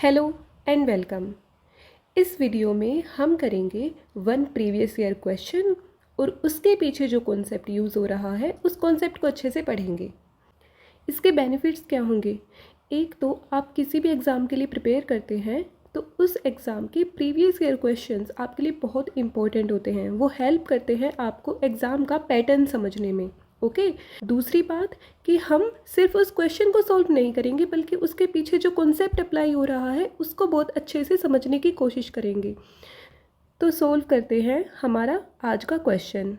Hello and welcome. इस video में हम करेंगे वन प्रीवियस ईयर क्वेश्चन और उसके पीछे जो कॉन्सेप्ट यूज़ हो रहा है उस कॉन्सेप्ट को अच्छे से पढ़ेंगे। इसके बेनिफिट्स क्या होंगे? एक तो आप किसी भी एग्ज़ाम के लिए प्रिपेयर करते हैं तो उस एग्ज़ाम के प्रीवियस ईयर क्वेश्चंस आपके लिए बहुत इंपॉर्टेंट होते हैं, वो हेल्प करते हैं आपको एग्ज़ाम का पैटर्न समझने में। ओके। दूसरी बात कि हम सिर्फ उस क्वेश्चन को सॉल्व नहीं करेंगे बल्कि उसके पीछे जो कॉन्सेप्ट अप्लाई हो रहा है उसको बहुत अच्छे से समझने की कोशिश करेंगे। तो सॉल्व करते हैं हमारा आज का क्वेश्चन।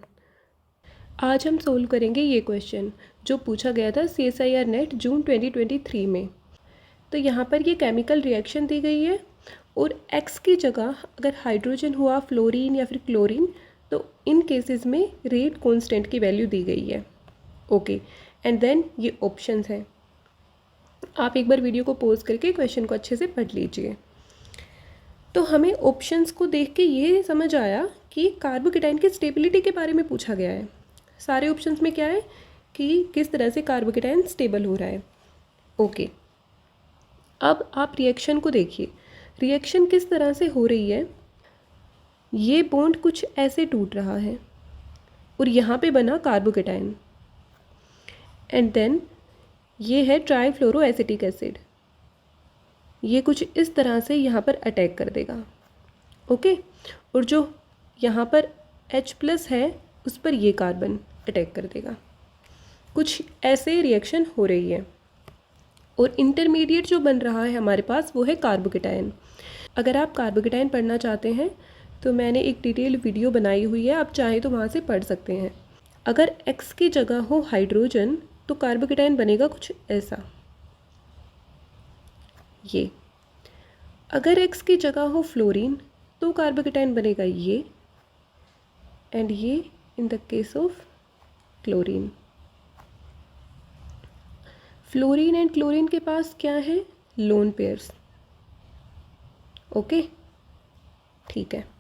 आज हम सॉल्व करेंगे ये क्वेश्चन जो पूछा गया था CSIR नेट जून 2023 में। तो यहाँ पर ये केमिकल रिएक्शन दी गई है और X की जगह अगर हाइड्रोजन हुआ, फ्लोरीन या फिर क्लोरीन, तो इन केसेस में रेट कांस्टेंट की वैल्यू दी गई है। ओके, एंड देन ये ऑप्शंस हैं। आप एक बार वीडियो को पॉज करके क्वेश्चन को अच्छे से पढ़ लीजिए। तो हमें ऑप्शंस को देख के ये समझ आया कि कार्बोकेटाइन की स्टेबिलिटी के बारे में पूछा गया है। सारे ऑप्शंस में क्या है कि किस तरह से कार्बोकेटाइन स्टेबल हो रहा है। ओके, अब आप रिएक्शन को देखिए। रिएक्शन किस तरह से हो रही है? ये बॉन्ड कुछ ऐसे टूट रहा है और यहाँ पे बना कार्बोकेटाइन, एंड देन ये है ट्राईफ्लोरोएसिटिक एसिड। ये कुछ इस तरह से यहाँ पर अटैक कर देगा। ओके, और जो यहाँ पर H+ है उस पर ये कार्बन अटैक कर देगा। कुछ ऐसे रिएक्शन हो रही है और इंटरमीडिएट जो बन रहा है हमारे पास वो है कार्बोकेटाइन। अगर आप कार्बोकेटाइन पढ़ना चाहते हैं तो मैंने एक डिटेल वीडियो बनाई हुई है, आप चाहें तो वहाँ से पढ़ सकते हैं। अगर X की जगह हो हाइड्रोजन तो कार्बोकेटाइन बनेगा कुछ ऐसा। ये अगर X की जगह हो फ्लोरीन तो कार्बोकेटाइन बनेगा ये, एंड ये in the case of chlorine. Fluorine and chlorine के पास क्या है? Lone pairs. ओके, ठीक है।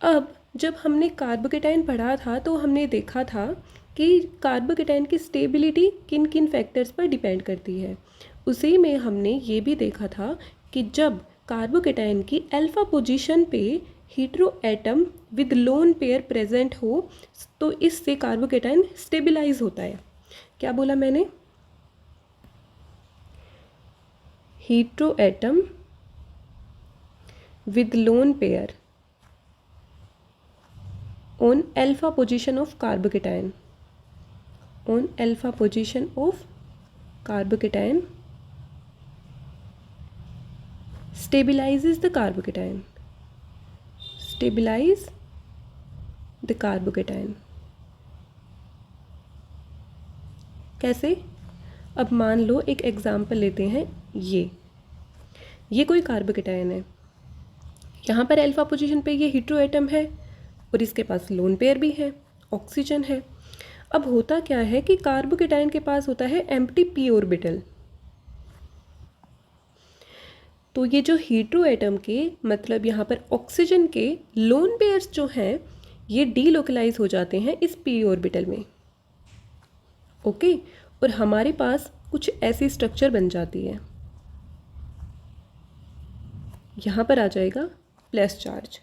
अब जब हमने कार्बोकेटाइन पढ़ा था तो हमने देखा था कि कार्बोकेटाइन की स्टेबिलिटी किन किन फैक्टर्स पर डिपेंड करती है। उसी में हमने ये भी देखा था कि जब कार्बोकेटाइन की अल्फा पोजीशन पे hetero atom with lone pair present हो तो इससे कार्बोकेटाइन स्टेबिलाइज होता है। क्या बोला मैंने? Hetero atom with lone pair on alpha position of carbocation, on alpha position of carbocation stabilizes the carbocation, stabilize the carbocation। कैसे? अब मान लो एक एग्जाम्पल लेते हैं। ये कोई कार्बोकेटाइन है, यहाँ पर अल्फा पोजीशन पे ये हीट्रो एटम है और इसके पास लोन पेयर भी है, ऑक्सीजन है। अब होता क्या है कि कार्बोकेटाइन के पास होता है एम्प्टी p ऑर्बिटल। तो ये जो हीट्रो एटम के मतलब यहाँ पर ऑक्सीजन के लोन पेयर्स जो हैं ये डीलोकलाइज हो जाते हैं इस p ऑर्बिटल में। ओके, और हमारे पास कुछ ऐसी स्ट्रक्चर बन जाती है। यहाँ पर आ जाएगा प्लस चार्ज।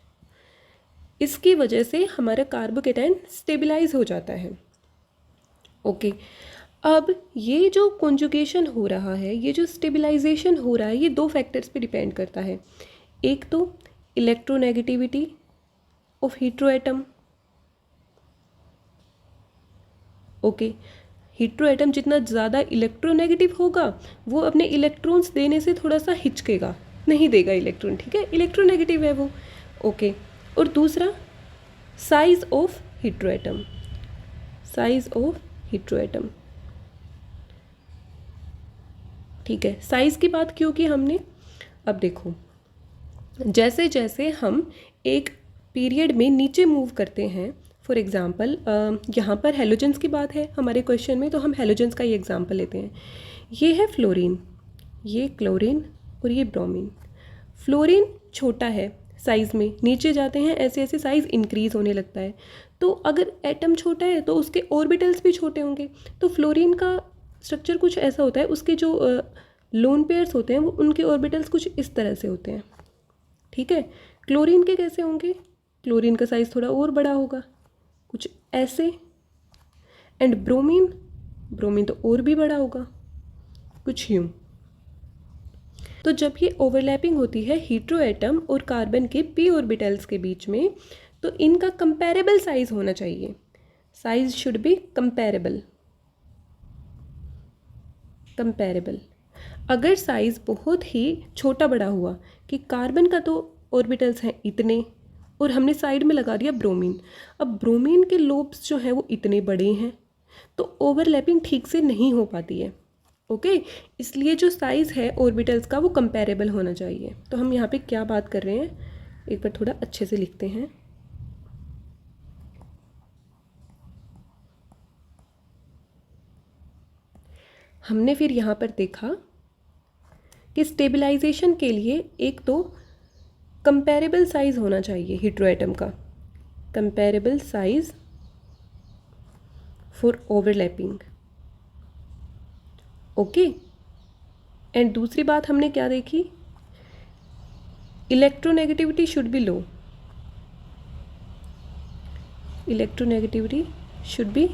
इसकी वजह से हमारा कार्बोकेटाइन स्टेबिलाइज हो जाता है। ओके, अब ये जो कॉन्जुगेशन हो रहा है, ये जो स्टेबिलाइजेशन हो रहा है, ये दो फैक्टर्स पे डिपेंड करता है। एक तो electronegativity of hetero atom. Okay, hetero atom जितना ज़्यादा इलेक्ट्रोनेगेटिव होगा वो अपने इलेक्ट्रॉन्स देने से थोड़ा सा हिचकेगा, नहीं देगा इलेक्ट्रॉन। ठीक है, इलेक्ट्रोनेगेटिव है वो। ओके, और दूसरा size of hetero atom, size of hetero atom. ठीक है, साइज की बात क्यों की हमने? अब देखो, जैसे जैसे हम एक पीरियड में नीचे मूव करते हैं, फॉर एग्जांपल यहाँ पर हेलोजेंस की बात है हमारे क्वेश्चन में, तो हम हेलोजेंस का ये एग्जांपल लेते हैं। ये है फ्लोरीन, ये क्लोरीन और ये ब्रोमीन। फ्लोरीन छोटा है साइज़ में, नीचे जाते हैं ऐसे ऐसे साइज़ इंक्रीज़ होने लगता है। तो अगर एटम छोटा है तो उसके ऑर्बिटल्स भी छोटे होंगे। तो फ्लोरीन का स्ट्रक्चर कुछ ऐसा होता है, उसके जो लोन पेयर्स होते हैं वो उनके ऑर्बिटल्स कुछ इस तरह से होते हैं, ठीक है। क्लोरीन के कैसे होंगे? क्लोरीन का साइज़ थोड़ा और बड़ा होगा, कुछ ऐसे। एंड ब्रोमीन, ब्रोमीन तो और भी बड़ा होगा, कुछ यूं। तो जब ये ओवरलैपिंग होती है हीट्रो एटम और कार्बन के पी ऑर्बिटल्स के बीच में, तो इनका कंपैरेबल साइज होना चाहिए। Size should be comparable, comparable. अगर साइज बहुत ही छोटा बड़ा हुआ कि कार्बन का तो ऑर्बिटल्स हैं इतने और हमने साइड में लगा दिया ब्रोमीन, अब ब्रोमीन के लोब्स जो हैं वो इतने बड़े हैं, तो ओवरलैपिंग ठीक से नहीं हो पाती है, ओके। इसलिए जो साइज़ है ऑर्बिटल्स का वो कंपैरेबल होना चाहिए। तो हम यहाँ पे क्या बात कर रहे हैं, एक बार थोड़ा अच्छे से लिखते हैं। हमने फिर यहाँ पर देखा कि स्टेबलाइजेशन के लिए एक तो कंपैरेबल साइज़ होना चाहिए हीट्रोएटम का, comparable size for overlapping, okay. And दूसरी बात हमने क्या देखी, electronegativity should be low, electronegativity should be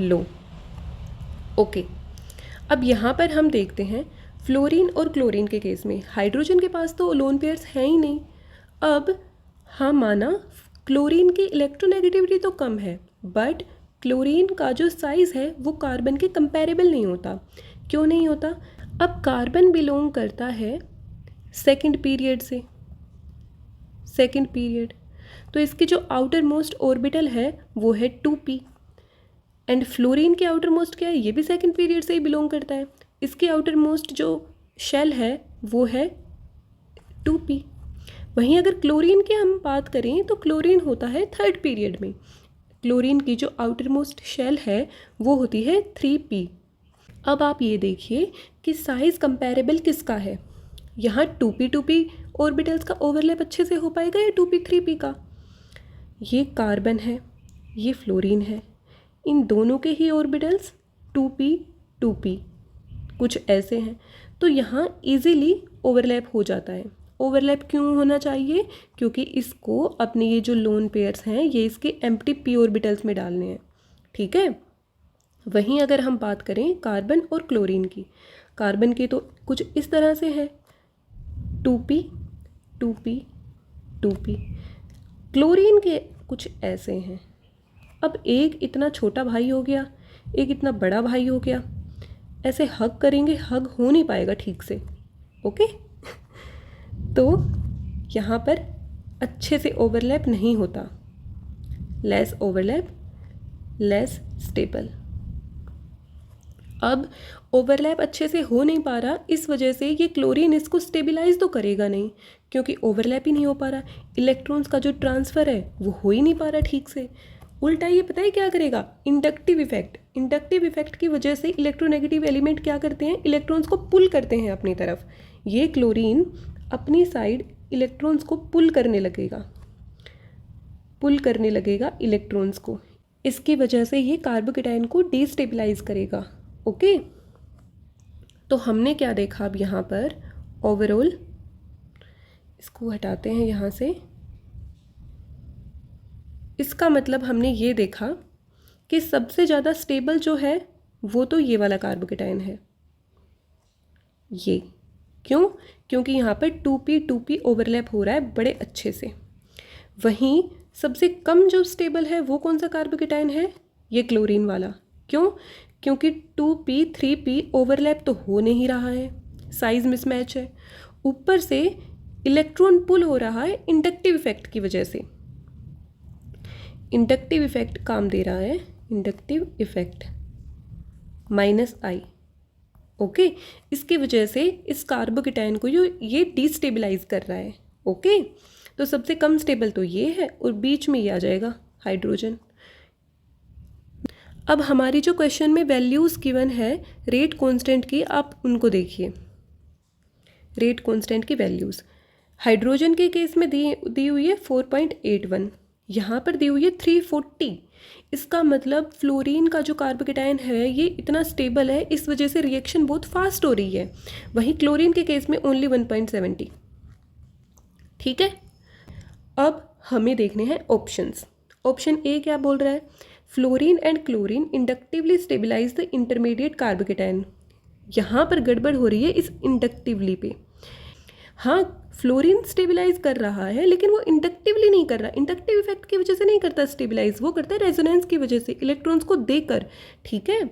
low, okay. अब यहाँ पर हम देखते हैं फ्लोरीन और क्लोरीन के केस में हाइड्रोजन के पास तो लोन पेयर्स हैं ही नहीं। अब हाँ माना क्लोरीन की इलेक्ट्रोनेगेटिविटी तो कम है, बट क्लोरीन का जो साइज़ है वो कार्बन के कंपैरेबल नहीं होता। क्यों नहीं होता? अब कार्बन बिलोंग करता है सेकंड पीरियड से, सेकंड पीरियड, तो इसकी जो आउटर मोस्ट ऑर्बिटल है वो है 2p। एंड फ्लोरीन के आउटर मोस्ट क्या है, ये भी सेकंड पीरियड से ही बिलोंग करता है, इसकी आउटर मोस्ट जो शेल है वो है 2p। वहीं अगर क्लोरीन की हम बात करें तो क्लोरीन होता है थर्ड पीरियड में, क्लोरीन की जो आउटर मोस्ट शेल है वो होती है 3p। अब आप ये देखिए कि साइज़ कंपैरेबल किसका है, यहाँ 2p ऑर्बिटल्स का ओवरलैप अच्छे से हो पाएगा या 2p 3p का? ये कार्बन है, ये फ्लोरीन है, इन दोनों के ही ऑर्बिटल्स 2p कुछ ऐसे हैं, तो यहाँ इजीली ओवरलैप हो जाता है। ओवरलैप क्यों होना चाहिए? क्योंकि इसको अपने ये जो लोन पेयर्स हैं ये इसके एम्प्टी p ऑर्बिटल्स में डालने हैं, ठीक है। वहीं अगर हम बात करें कार्बन और क्लोरीन की, कार्बन के तो कुछ इस तरह से है 2p 2p, क्लोरीन के कुछ ऐसे हैं। अब एक इतना छोटा भाई हो गया, एक इतना बड़ा भाई हो गया, ऐसे हग करेंगे, हग हो नहीं पाएगा ठीक से, ओके। तो यहाँ पर अच्छे से ओवरलैप नहीं होता, लेस ओवरलैप लेस स्टेबल। अब ओवरलैप अच्छे से हो नहीं पा रहा, इस वजह से ये क्लोरीन इसको स्टेबलाइज तो करेगा नहीं, क्योंकि ओवरलैप ही नहीं हो पा रहा, इलेक्ट्रॉन्स का जो ट्रांसफ़र है वो हो ही नहीं पा रहा ठीक से। उल्टा ये पता है क्या करेगा, इंडक्टिव इफेक्ट, इंडक्टिव इफेक्ट की वजह से इलेक्ट्रोनेगेटिव एलिमेंट क्या करते हैं, इलेक्ट्रॉन्स को पुल करते हैं अपनी तरफ। ये क्लोरीन अपनी साइड इलेक्ट्रॉन्स को पुल करने लगेगा, पुल करने लगेगा इलेक्ट्रॉन्स को, इसकी वजह से ये कार्बोकेटायन को डिस्टेबलाइज करेगा, ओके। तो हमने क्या देखा अब यहाँ पर ओवरऑल, इसको हटाते हैं यहाँ से, इसका मतलब हमने ये देखा कि सबसे ज़्यादा स्टेबल जो है वो तो ये वाला कार्बोकेटायन है, ये। क्यों? क्योंकि यहाँ पर 2p ओवरलैप हो रहा है बड़े अच्छे से। वहीं सबसे कम जो स्टेबल है वो कौन सा कार्बोकेटायन है, ये क्लोरीन वाला। क्यों? क्योंकि 2p 3p ओवरलैप तो हो नहीं रहा है, साइज़ मिसमैच है, ऊपर से इलेक्ट्रॉन पुल हो रहा है इंडक्टिव इफेक्ट की वजह से। इंडक्टिव इफेक्ट काम दे रहा है, इंडक्टिव इफेक्ट -I, ओके। इसकी वजह से इस कार्बोकेटायन को ये डिस्टेबलाइज कर रहा है, ओके। तो सबसे कम स्टेबल तो ये है और बीच में ये आ जाएगा हाइड्रोजन। अब हमारी जो क्वेश्चन में वैल्यूज़ गिवन है रेट कांस्टेंट की, आप उनको देखिए, रेट कांस्टेंट की वैल्यूज़ हाइड्रोजन के केस में दी हुई है 4.81, यहाँ पर दी हुई है 340। इसका मतलब फ्लोरीन का जो कार्बोकेटायन है ये इतना स्टेबल है, इस वजह से रिएक्शन बहुत फास्ट हो रही है। वहीं क्लोरीन के केस में ओनली 1.70। ठीक है, अब हमें देखने हैं ऑप्शंस। ऑप्शन ए क्या बोल रहा है, fluorine and chlorine inductively stabilize the intermediate carbocation. यहाँ पर गड़बड़ हो रही है इस इंडक्टिवली पे। हाँ, फ्लोरीन स्टेबलाइज कर रहा है लेकिन वो इंडक्टिवली नहीं कर रहा, इंडक्टिव इफेक्ट की वजह से नहीं करता स्टेबलाइज, वो करता है रेजोनेंस की वजह से, इलेक्ट्रॉन्स को देकर। ठीक है,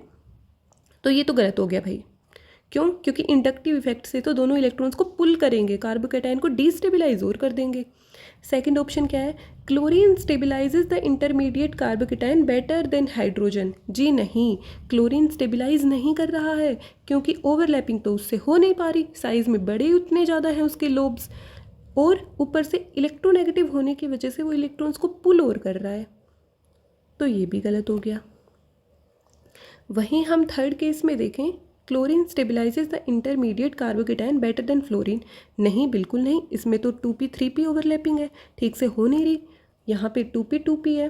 तो ये तो गलत हो गया भाई। क्यों? क्योंकि इंडक्टिव इफेक्ट से तो दोनों इलेक्ट्रॉन्स को पुल करेंगे, कार्बोकेटायन को डिस्टेबलाइज और कर देंगे। सेकंड ऑप्शन क्या है, chlorine stabilises the intermediate carbocation better than hydrogen. जी नहीं, क्लोरीन स्टेबलाइज नहीं कर रहा है क्योंकि ओवरलैपिंग तो उससे हो नहीं पा रही, साइज में बड़े उतने ज़्यादा हैं उसके लोब्स, और ऊपर से इलेक्ट्रोनेगेटिव होने की वजह से वो इलेक्ट्रॉन्स को पुल और कर रहा है, तो ये भी गलत हो गया। वहीं हम थर्ड केस में देखें, chlorine stabilises the intermediate carbocation better then fluorine. नहीं, बिल्कुल नहीं, इसमें तो 2p 3p ओवरलैपिंग है, ठीक से हो नहीं रही। यहाँ पे 2p 2p है,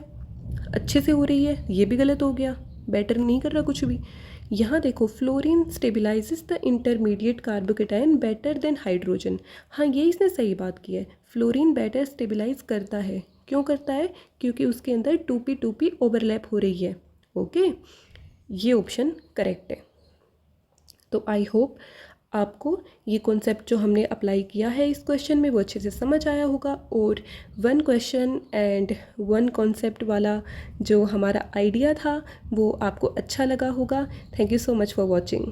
अच्छे से हो रही है, ये भी गलत हो गया, बेटर नहीं कर रहा कुछ भी। यहाँ देखो, fluorine stabilises the intermediate carbocation better than hydrogen. हाँ, ये इसने सही बात की है, फ्लोरीन बेटर स्टेबलाइज करता है। क्यों करता है? क्योंकि उसके अंदर 2p 2p ओवरलैप हो रही है। ओके, ये ऑप्शन करेक्ट है। तो आई होप आपको ये कॉन्सेप्ट जो हमने अप्लाई किया है इस क्वेश्चन में वो अच्छे से समझ आया होगा, और 1 क्वेश्चन एंड 1 कॉन्सेप्ट वाला जो हमारा आइडिया था वो आपको अच्छा लगा होगा। Thank you so much for watching.